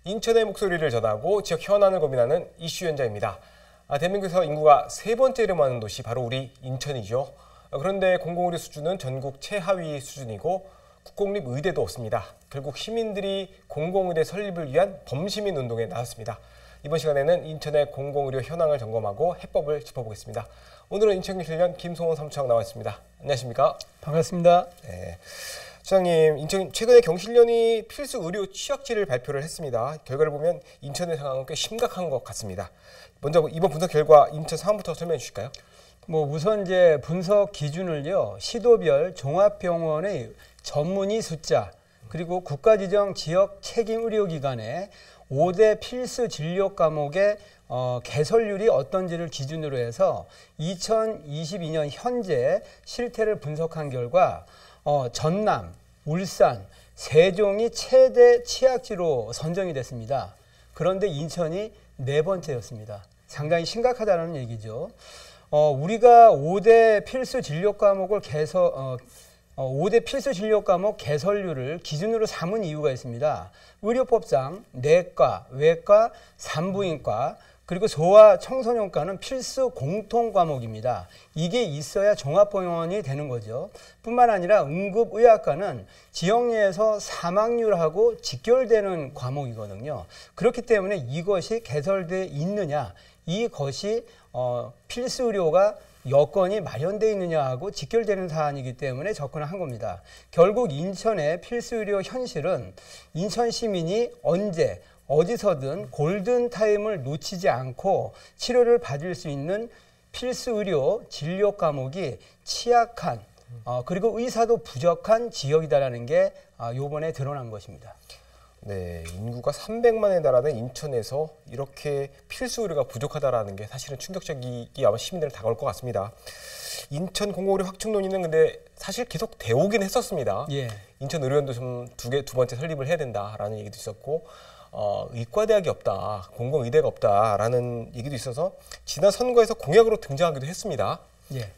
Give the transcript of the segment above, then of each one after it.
인천의 목소리를 전하고 지역 현안을 고민하는 이슈 현장입니다. 대한민국에서 인구가 세 번째로 많은 도시 바로 우리 인천이죠. 그런데 공공의료 수준은 전국 최하위 수준이고 국공립의대도 없습니다. 결국 시민들이 공공의대 설립을 위한 범시민 운동에 나섰습니다. 이번 시간에는 인천의 공공의료 현황을 점검하고 해법을 짚어보겠습니다. 오늘은 인천경실련 김송원 사무처장 나와 있습니다. 안녕하십니까? 반갑습니다. 네. 소장님, 인천 최근에 경실련이 필수 의료 취약지를 발표를 했습니다. 결과를 보면 인천의 상황은 꽤 심각한 것 같습니다. 먼저 이번 분석 결과 인천 상황부터 설명해 주실까요? 우선 이제 분석 기준을요, 시도별 종합병원의 전문의 숫자, 그리고 국가지정 지역 책임 의료기관의 5대 필수 진료 과목의 개설률이 어떤지를 기준으로 해서 2022년 현재 실태를 분석한 결과 전남, 울산, 세종이 최대 취약지로 선정이 됐습니다. 그런데 인천이 네 번째였습니다. 상당히 심각하다는 얘기죠. 우리가 5대 필수 진료 과목을 5대 필수 진료 과목 개설률을 기준으로 삼은 이유가 있습니다. 의료법상 내과, 외과, 산부인과, 그리고 소아 청소년과는 필수 공통 과목입니다. 이게 있어야 종합병원이 되는 거죠. 뿐만 아니라 응급의학과는 지역내에서 사망률하고 직결되는 과목이거든요. 그렇기 때문에 이것이 개설되어 있느냐, 이것이 필수 의료가 여건이 마련되어 있느냐하고 직결되는 사안이기 때문에 접근을 한 겁니다. 결국 인천의 필수 의료 현실은 인천 시민이 언제 어디서든 골든타임을 놓치지 않고 치료를 받을 수 있는 필수 의료 진료 과목이 취약한 그리고 의사도 부족한 지역이다라는 게 이번에 드러난 것입니다. 네, 인구가 300만에 달하는 인천에서 이렇게 필수 의료가 부족하다라는 게 사실은 충격적이기 아마 시민들은 다가올 것 같습니다. 인천 공공의료 확충 논의는 근데 사실 계속 되오긴 했었습니다. 예. 인천 의료원도 좀 두 번째 설립을 해야 된다라는 얘기도 있었고 의과대학이 없다, 공공의대가 없다라는 얘기도 있어서 지난 선거에서 공약으로 등장하기도 했습니다. 예.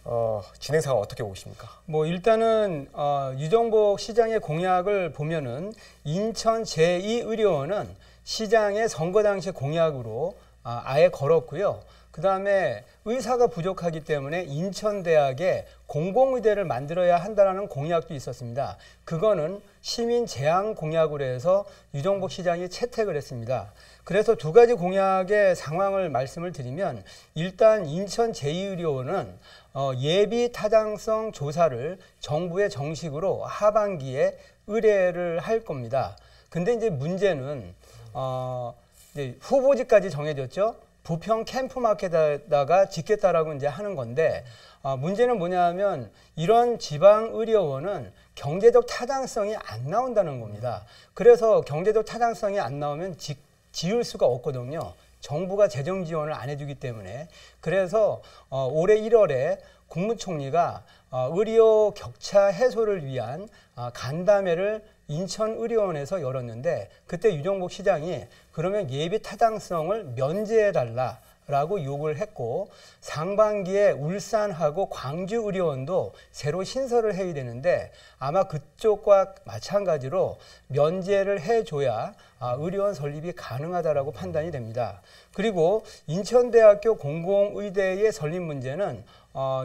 진행 상황 어떻게 보고 계십니까? 일단은 유정복 시장의 공약을 보면은 인천 제2의료원은 시장의 선거 당시 공약으로 아예 걸었고요. 그 다음에 의사가 부족하기 때문에 인천대학에 공공의대를 만들어야 한다는 공약도 있었습니다. 그거는 시민 제한 공약으로 해서 유정복 시장이 채택을 했습니다. 그래서 두 가지 공약의 상황을 말씀을 드리면 일단 인천 제2의료원은 예비 타당성 조사를 정부에 정식으로 하반기에 의뢰를 할 겁니다. 근데 이제 문제는 이제 후보지까지 정해졌죠. 부평 캠프마켓에다가 짓겠다라고 이제 하는 건데 문제는 뭐냐면 이런 지방 의료원은 경제적 타당성이 안 나온다는 겁니다. 그래서 경제적 타당성이 안 나오면 지을 수가 없거든요. 정부가 재정 지원을 안 해주기 때문에. 그래서 올해 1월에 국무총리가 의료 격차 해소를 위한 간담회를 인천의료원에서 열었는데 그때 유정복 시장이 그러면 예비 타당성을 면제해달라라고 요구를 했고 상반기에 울산하고 광주의료원도 새로 신설을 해야 되는데 아마 그쪽과 마찬가지로 면제를 해줘야 의료원 설립이 가능하다라고 판단이 됩니다. 그리고 인천대학교 공공의대의 설립 문제는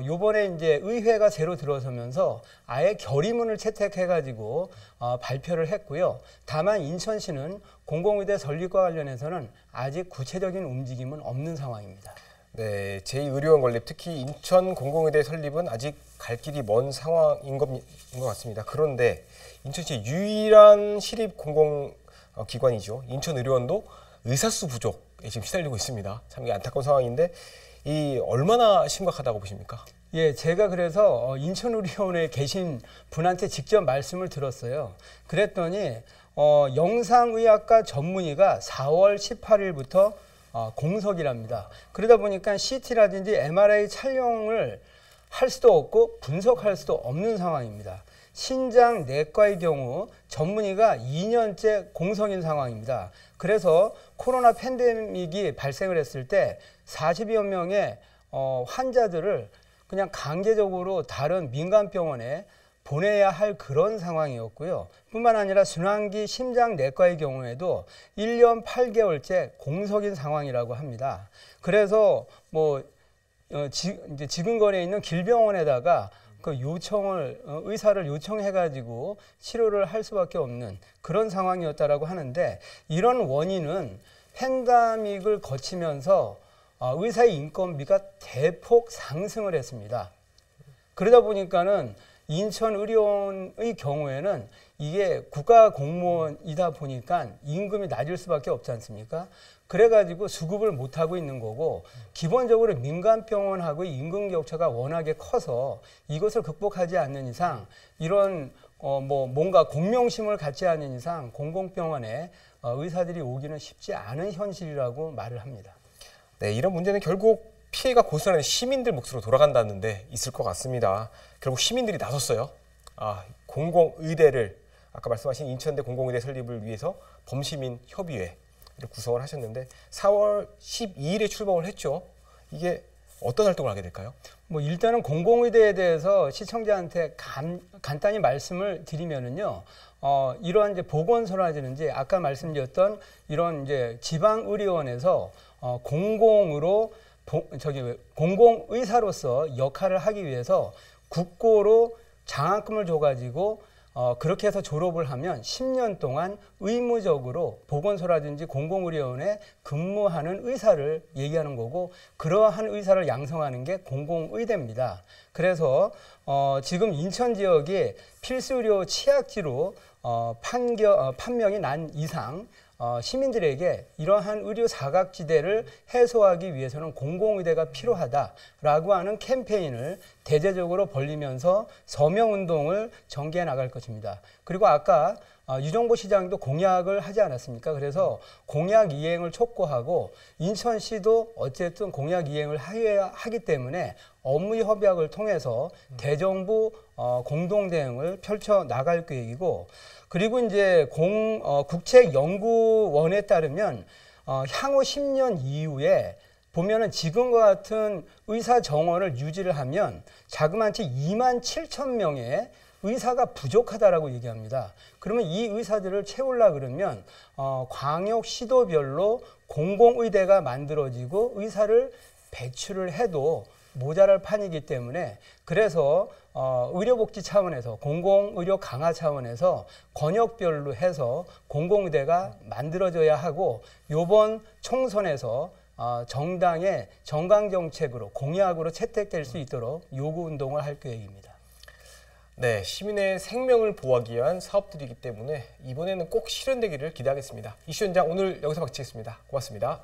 요번에 이제 의회가 새로 들어서면서 아예 결의문을 채택해가지고 발표를 했고요. 다만 인천시는 공공의대 설립과 관련해서는 아직 구체적인 움직임은 없는 상황입니다. 네, 제2의료원 건립, 특히 인천 공공의대 설립은 아직 갈 길이 먼 상황인 것 같습니다. 그런데 인천시 유일한 시립 공공기관이죠. 인천의료원도 의사수 부족에 지금 시달리고 있습니다. 참 안타까운 상황인데 이 얼마나 심각하다고 보십니까? 예, 제가 그래서 인천의료원에 계신 분한테 직접 말씀을 들었어요. 그랬더니 영상의학과 전문의가 4월 18일부터 공석이랍니다. 그러다 보니까 CT라든지 MRI 촬영을 할 수도 없고 분석할 수도 없는 상황입니다. 신장 내과의 경우 전문의가 2년째 공석인 상황입니다. 그래서 코로나 팬데믹이 발생을 했을 때 40여 명의 환자들을 그냥 강제적으로 다른 민간병원에 보내야 할 그런 상황이었고요. 뿐만 아니라 순환기 심장내과의 경우에도 1년 8개월째 공석인 상황이라고 합니다. 그래서 이제 지근거리에 있는 길병원에다가 그 요청을 의사를 요청해가지고 치료를 할 수밖에 없는 그런 상황이었다라고 하는데, 이런 원인은 팬데믹을 거치면서 의사의 인건비가 대폭 상승을 했습니다. 그러다 보니까는 인천의료원의 경우에는 이게 국가 공무원이다 보니까 임금이 낮을 수밖에 없지 않습니까? 그래가지고 수급을 못하고 있는 거고, 기본적으로 민간병원하고의 임금 격차가 워낙에 커서 이것을 극복하지 않는 이상, 이런 뭔가 공명심을 갖지 않는 이상 공공병원에 의사들이 오기는 쉽지 않은 현실이라고 말을 합니다. 네, 이런 문제는 결국 피해가 고스란히 시민들 몫으로 돌아간다는 데 있을 것 같습니다. 결국 시민들이 나섰어요. 공공의대를, 아까 말씀하신 인천대 공공의대 설립을 위해서 범시민 협의회를 구성을 하셨는데 4월 12일에 출범을 했죠. 이게 어떤 활동을 하게 될까요? 일단은 공공의대에 대해서 시청자한테 간단히 말씀을 드리면은요. 이러한 이제 보건소라든지 아까 말씀드렸던 이런 이제 지방의료원에서 공공으로 공공의사로서 역할을 하기 위해서 국고로 장학금을 줘가지고 그렇게 해서 졸업을 하면 10년 동안 의무적으로 보건소라든지 공공의료원에 근무하는 의사를 얘기하는 거고, 그러한 의사를 양성하는 게 공공의대입니다. 그래서 지금 인천 지역이 필수의료 취약지로 판명이 난 이상 시민들에게 이러한 의료 사각지대를 해소하기 위해서는 공공의대가 필요하다라고 하는 캠페인을 대대적으로 벌리면서 서명운동을 전개해 나갈 것입니다. 그리고 아까 유정보 시장도 공약을 하지 않았습니까? 그래서 공약 이행을 촉구하고 인천시도 어쨌든 공약 이행을 하기 때문에 업무 협약을 통해서 대정부 공동 대응을 펼쳐 나갈 계획이고, 그리고 이제 국책연구원에 따르면 향후 10년 이후에 보면은 지금과 같은 의사 정원을 유지를 하면 자그마치 2만 7천 명의 의사가 부족하다라고 얘기합니다. 그러면 이 의사들을 채우려 그러면 광역 시도별로 공공의대가 만들어지고 의사를 배출을 해도 모자랄 판이기 때문에, 그래서 의료복지 차원에서 공공의료 강화 차원에서 권역별로 해서 공공의대가 만들어져야 하고, 이번 총선에서 정당의 정강정책으로 공약으로 채택될 수 있도록 요구운동을 할 계획입니다. 네, 시민의 생명을 보호하기 위한 사업들이기 때문에 이번에는 꼭 실현되기를 기대하겠습니다. 이슈 현장 오늘 여기서 마치겠습니다. 고맙습니다.